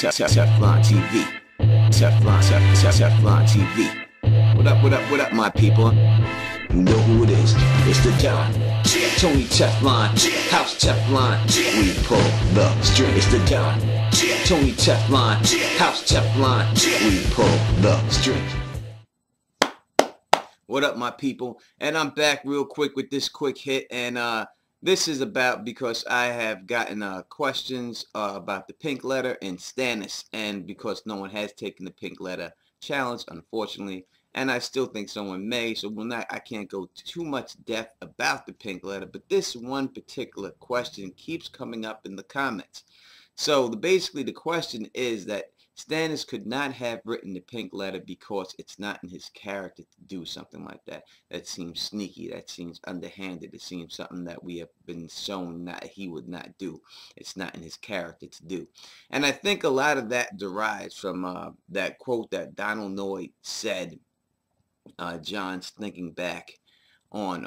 Teflon TV. Teflon TV. What up, my people? You know who it is. It's the Don. Tony Teflon. House Teflon. We pull the string. It's the Don. Tony Teflon. House Teflon. We pull the string. What up, my people? And I'm back real quick with this quick hit. And this is about because I have gotten questions about the pink letter and Stannis, and because no one has taken the pink letter challenge, unfortunately, and I still think someone may, so I can't go too much depth about the pink letter, but this one particular question keeps coming up in the comments. So basically the question is that Stannis could not have written the pink letter because it's not in his character to do something like that. That seems sneaky. That seems underhanded. It seems something that we have been shown that he would not do. It's not in his character to do. And I think a lot of that derives from that quote that Donald Noyd said, John's thinking back on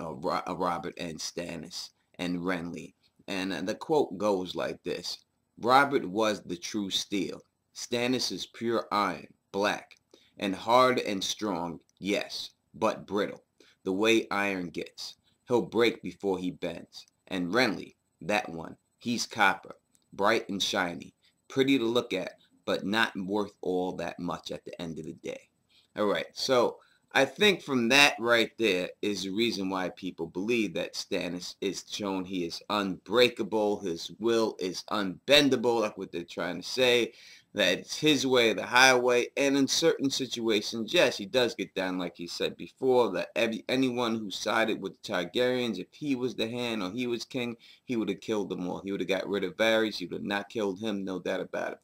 Robert and Stannis and Renly. And the quote goes like this: Robert was the true steel. Stannis is pure iron, black, and hard and strong, yes, but brittle, the way iron gets. He'll break before he bends. And Renly, that one, he's copper, bright and shiny, pretty to look at, but not worth all that much at the end of the day. All right, so I think from that right there is the reason why people believe that Stannis is shown he is unbreakable, his will is unbendable, like what they're trying to say, that it's his way or the highway. And in certain situations, yes, he does get down, like he said before, that anyone who sided with the Targaryens, if he was the hand or he was king, he would have killed them all. He would have got rid of Varys. He would have not killed him, no doubt about it.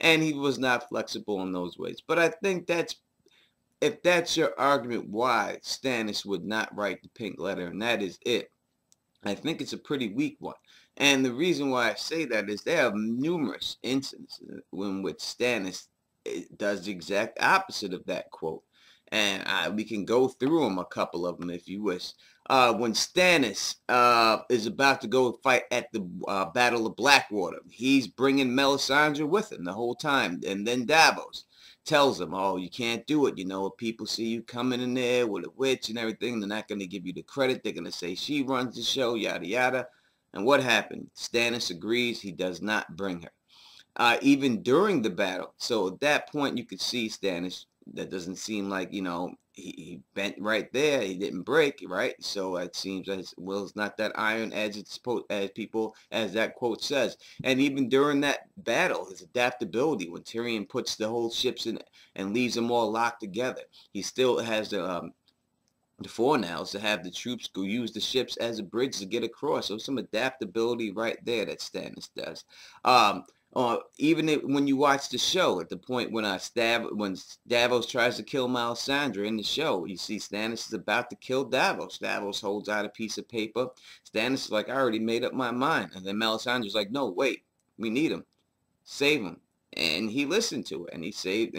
And he was not flexible in those ways. But I think if that's your argument why Stannis would not write the pink letter, and that is it, I think it's a pretty weak one. And the reason why I say that is there are numerous instances in which Stannis does the exact opposite of that quote. And we can go through them, a couple of them if you wish. When Stannis is about to go fight at the Battle of Blackwater, he's bringing Melisandre with him the whole time. And then Davos tells him, oh, you can't do it. You know, if people see you coming in there with a witch and everything, they're not going to give you the credit. They're going to say she runs the show, yada, yada. And what happened? Stannis agrees. He does not bring her. Even during the battle. So at that point, you could see Stannis. That doesn't seem like, you know, he bent right there. He didn't break, right? So it seems that his will's not that iron as it's supposed, as that quote says. And even during that battle, his adaptability, when Tyrion puts the whole ships in and leaves them all locked together, he still has the foreknows to have the troops go use the ships as a bridge to get across. So some adaptability right there that Stannis does. Even when you watch the show, at the point when Davos tries to kill Melisandre in the show, you see Stannis is about to kill Davos. Davos holds out a piece of paper. Stannis is like, I already made up my mind. And then Melisandre's like, no, wait, we need him. Save him. And he listened to it, and he saved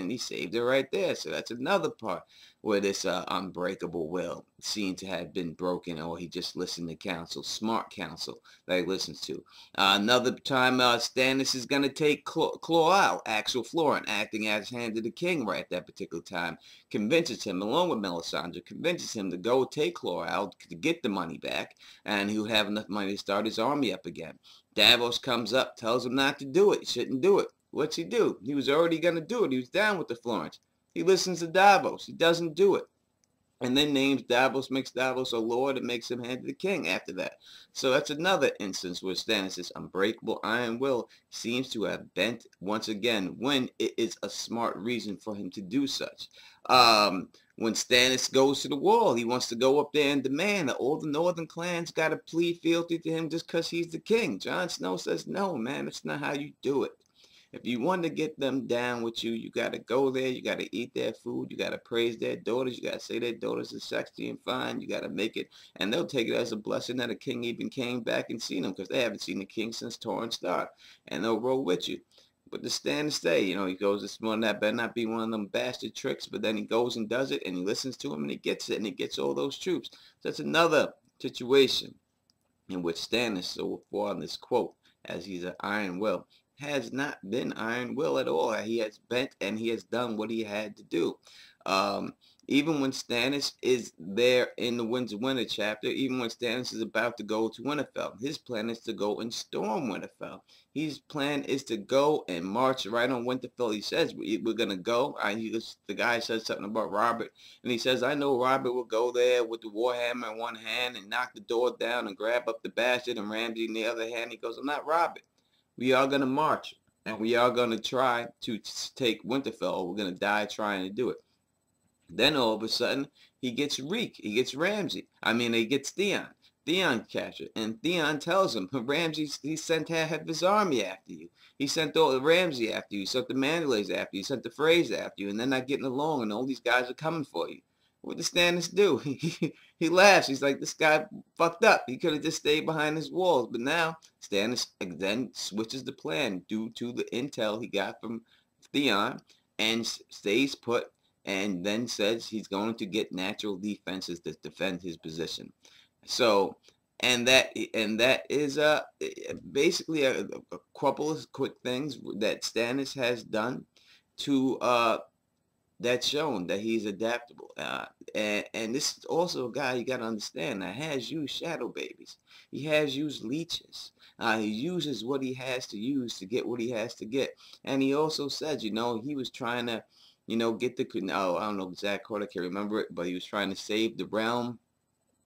it right there. So that's another part where this unbreakable will seemed to have been broken, or he just listened to counsel, smart counsel that he listens to. Another time, Stannis is going to take Clore out, Axel Florent, acting as hand of the king right at that particular time, convinces him, along with Melisandre, convinces him to go take Clore out to get the money back, and he would have enough money to start his army up again. Davos comes up, tells him not to do it. He shouldn't do it. What's he do? He was already going to do it. He was down with the Florents. He listens to Davos. He doesn't do it. And then names Davos, makes Davos a lord, and makes him hand to the king after that. So that's another instance where Stannis' unbreakable iron will seems to have bent once again when it is a smart reason for him to do such. When Stannis goes to the wall, he wants to go up there and demand that all the northern clans got to plead fealty to him just because he's the king. Jon Snow says, no, man, that's not how you do it. If you want to get them down with you, you got to go there. You got to eat their food. You got to praise their daughters. You got to say their daughters are sexy and fine. You got to make it. And they'll take it as a blessing that a king even came back and seen them, because they haven't seen the king since Torrhen Stark. And they'll roll with you. But to stand and stay, you know, he goes, this one that better not be one of them bastard tricks. But then he goes and does it, and he listens to him, and he gets it, and he gets all those troops. So that's another situation in which Stannis so far in this quote, as he's an iron will, has not been Iron Will at all. He has bent and he has done what he had to do. Um, Even when Stannis is there in the Winter chapter, even when Stannis is about to go to Winterfell, his plan is to go and storm Winterfell. His plan is to go and march right on Winterfell. He says, we're going to go. The guy says something about Robert, and he says, I know Robert will go there with the warhammer in one hand and knock the door down and grab up the bastard, and Ramsay in the other hand. He goes, I'm not Robert. We are going to march, and we are going to try to take Winterfell. We're going to die trying to do it. Then all of a sudden, he gets Reek. He gets Ramsay. He gets Theon. Theon captured. And Theon tells him, Ramsay, he sent half of his army after you. He sent all the Ramsay after you. He sent the Mandalays after you. He sent the Freys after you. And they're not getting along, and all these guys are coming for you. What does Stannis do? He laughs. He's like, this guy fucked up. He could have just stayed behind his walls. But now, Stannis then switches the plan due to the intel he got from Theon and stays put, and then says he's going to get natural defenses to defend his position. So, and that is basically a couple of quick things that Stannis has done to that's shown that he's adaptable. And this is also a guy, you got to understand, that has used shadow babies. He has used leeches. He uses what he has to use to get what he has to get. And he also said, he was trying to, get the, I don't know exact quote, I can't remember it, but he was trying to save the realm.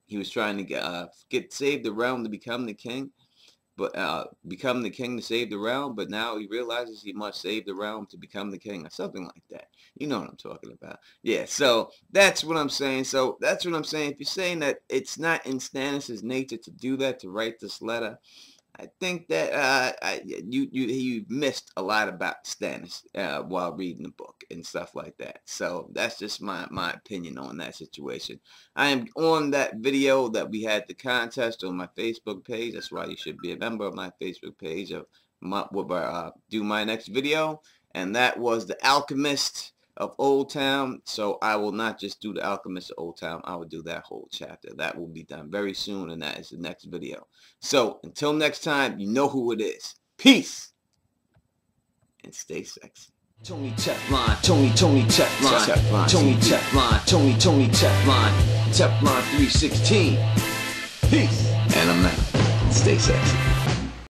He was trying to save the realm to become the king, but become the king to save the realm. But now he realizes he must save the realm to become the king, or something like that. You know what I'm talking about. Yeah, so that's what I'm saying. If you're saying that it's not in Stannis' nature to do that, to write this letter, I think that you missed a lot about Stannis while reading the book and stuff like that. So that's just my opinion on that situation. I am on that video that we had the contest on my Facebook page. That's why you should be a member of my Facebook page of do my next video. And that was The Alchemist of Oldtown. So I will not just do The Alchemist of Oldtown. I will do that whole chapter. That will be done very soon, and that is the next video. So until next time, you know who it is. Peace and stay sexy. Tony Teflon, Tony Teflon, Tony Teflon, Tony Teflon, Teflon 316. Peace. And I'm out. Stay sexy.